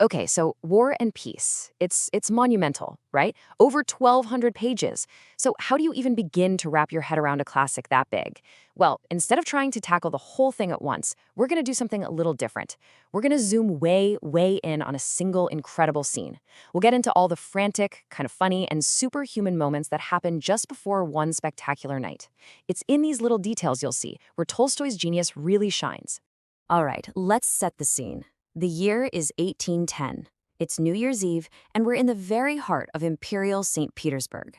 Okay, so War and Peace. It's monumental, right? Over 1,200 pages. So how do you even begin to wrap your head around a classic that big? Well, instead of trying to tackle the whole thing at once, we're going to do something a little different. We're going to zoom way, way in on a single incredible scene. We'll get into all the frantic, kind of funny, and superhuman moments that happen just before one spectacular night. It's in these little details you'll see where Tolstoy's genius really shines. All right, let's set the scene. The year is 1810. It's New Year's Eve, and we're in the very heart of Imperial St. Petersburg.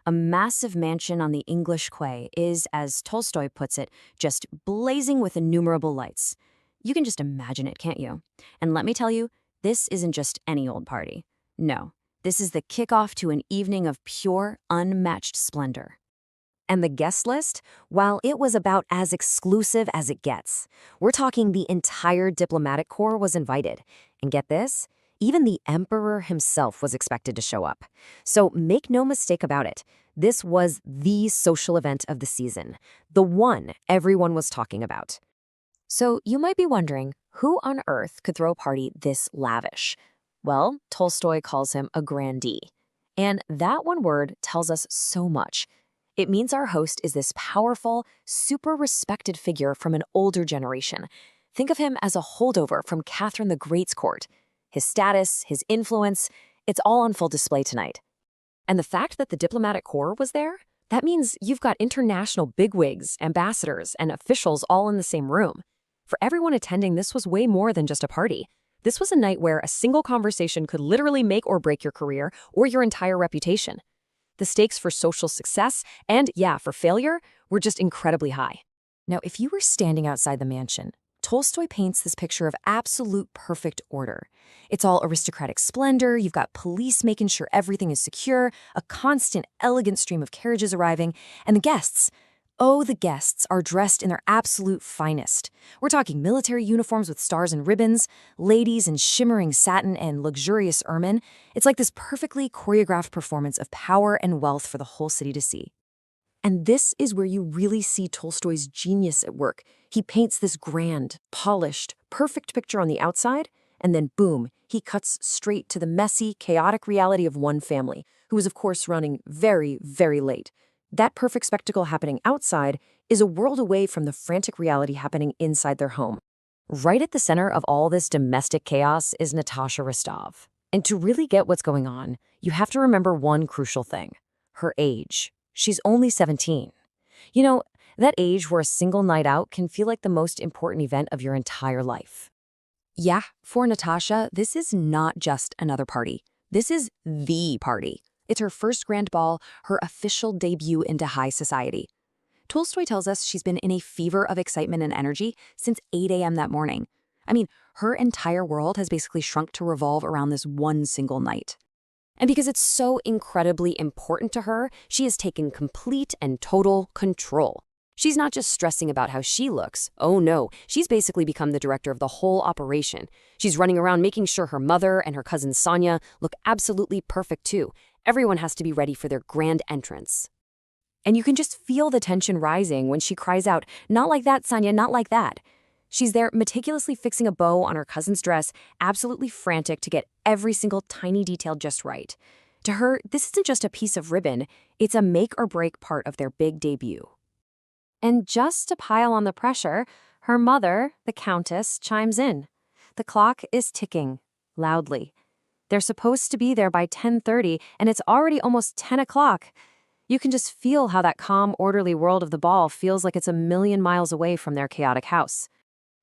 A massive mansion on the English Quay is, as Tolstoy puts it, just blazing with innumerable lights. You can just imagine it, can't you? And let me tell you, this isn't just any old party. No, this is the kickoff to an evening of pure, unmatched splendor. And the guest list? While it was about as exclusive as it gets. We're talking the entire diplomatic corps was invited. And get this? Even the emperor himself was expected to show up. So make no mistake about it. This was the social event of the season. The one everyone was talking about. So you might be wondering, who on earth could throw a party this lavish? Well, Tolstoy calls him a grandee. And that one word tells us so much. It means our host is this powerful, super respected figure from an older generation. Think of him as a holdover from Catherine the Great's court. His status, his influence, it's all on full display tonight. And the fact that the diplomatic corps was there, that means you've got international bigwigs, ambassadors, and officials all in the same room. For everyone attending, this was way more than just a party. This was a night where a single conversation could literally make or break your career or your entire reputation. The stakes for social success and, yeah, for failure were just incredibly high. Now, if you were standing outside the mansion, Tolstoy paints this picture of absolute perfect order. It's all aristocratic splendor, you've got police making sure everything is secure, a constant, elegant stream of carriages arriving, and the guests. Oh, the guests are dressed in their absolute finest. We're talking military uniforms with stars and ribbons, ladies in shimmering satin and luxurious ermine. It's like this perfectly choreographed performance of power and wealth for the whole city to see. And this is where you really see Tolstoy's genius at work. He paints this grand, polished, perfect picture on the outside, and then boom, he cuts straight to the messy, chaotic reality of one family, who is of course running very, very late. That perfect spectacle happening outside is a world away from the frantic reality happening inside their home. Right at the center of all this domestic chaos is Natasha Rostova. And to really get what's going on, you have to remember one crucial thing: her age. She's only 17. You know, that age where a single night out can feel like the most important event of your entire life. Yeah, for Natasha, this is not just another party. This is the party. It's her first grand ball, her official debut into high society. Tolstoy tells us she's been in a fever of excitement and energy since 8 a.m. that morning. I mean, her entire world has basically shrunk to revolve around this one single night. And because it's so incredibly important to her, she has taken complete and total control. She's not just stressing about how she looks. Oh no, she's basically become the director of the whole operation. She's running around making sure her mother and her cousin Sonia look absolutely perfect too. Everyone has to be ready for their grand entrance. And you can just feel the tension rising when she cries out, "Not like that, Sonia, not like that." She's there meticulously fixing a bow on her cousin's dress, absolutely frantic to get every single tiny detail just right. To her, this isn't just a piece of ribbon, it's a make or break part of their big debut. And just to pile on the pressure, her mother, the Countess, chimes in. The clock is ticking, loudly. They're supposed to be there by 10:30, and it's already almost 10 o'clock. You can just feel how that calm, orderly world of the ball feels like it's a million miles away from their chaotic house.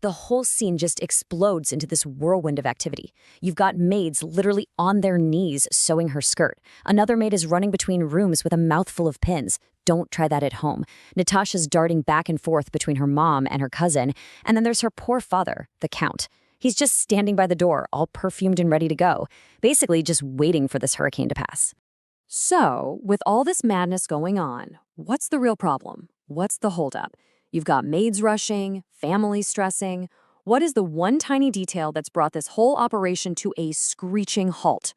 The whole scene just explodes into this whirlwind of activity. You've got maids literally on their knees sewing her skirt. Another maid is running between rooms with a mouthful of pins. Don't try that at home. Natasha's darting back and forth between her mom and her cousin. And then there's her poor father, the Count. He's just standing by the door, all perfumed and ready to go, basically just waiting for this hurricane to pass. So, with all this madness going on, what's the real problem? What's the holdup? You've got maids rushing, families stressing. What is the one tiny detail that's brought this whole operation to a screeching halt?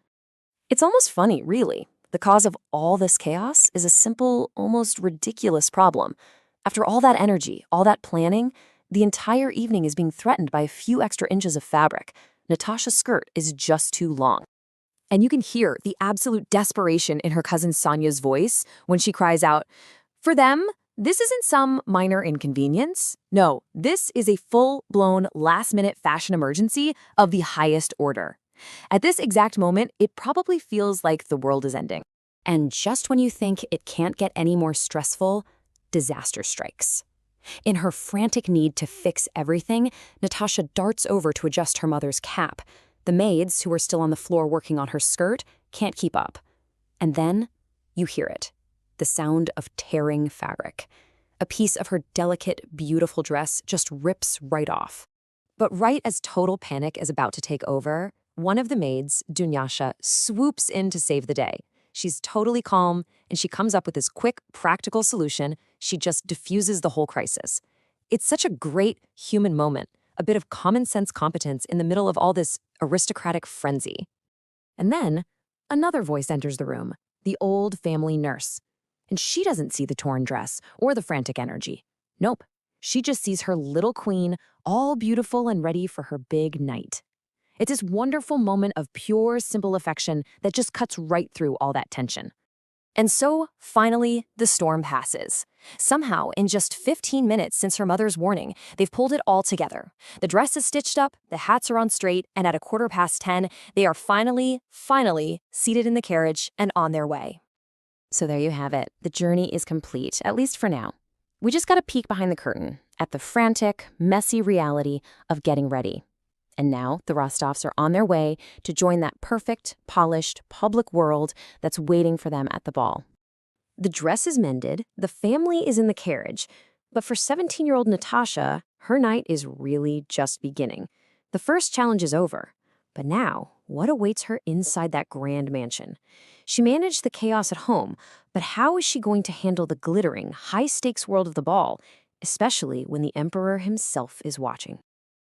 It's almost funny, really. The cause of all this chaos is a simple, almost ridiculous problem. After all that energy, all that planning, the entire evening is being threatened by a few extra inches of fabric. Natasha's skirt is just too long. And you can hear the absolute desperation in her cousin Sonia's voice when she cries out, "For them, this isn't some minor inconvenience. No, this is a full-blown last-minute fashion emergency of the highest order." At this exact moment, it probably feels like the world is ending. And just when you think it can't get any more stressful, disaster strikes. In her frantic need to fix everything, Natasha darts over to adjust her mother's cap. The maids, who are still on the floor working on her skirt, can't keep up. And then you hear it, the sound of tearing fabric. A piece of her delicate, beautiful dress just rips right off. But right as total panic is about to take over, one of the maids, Dunyasha, swoops in to save the day. She's totally calm, and she comes up with this quick, practical solution. She just diffuses the whole crisis. It's such a great human moment, a bit of common sense competence in the middle of all this aristocratic frenzy. And then another voice enters the room, the old family nurse. And she doesn't see the torn dress or the frantic energy. Nope, she just sees her little queen, all beautiful and ready for her big night. It's this wonderful moment of pure, simple affection that just cuts right through all that tension. And so, finally, the storm passes. Somehow, in just 15 minutes since her mother's warning, they've pulled it all together. The dress is stitched up, the hats are on straight, and at 10:15, they are finally seated in the carriage and on their way. So there you have it. The journey is complete, at least for now. We just got a peek behind the curtain at the frantic, messy reality of getting ready. And now the Rostovs are on their way to join that perfect, polished, public world that's waiting for them at the ball. The dress is mended, the family is in the carriage, but for 17-year-old Natasha, her night is really just beginning. The first challenge is over. But now, what awaits her inside that grand mansion? She managed the chaos at home, but how is she going to handle the glittering, high-stakes world of the ball, especially when the emperor himself is watching?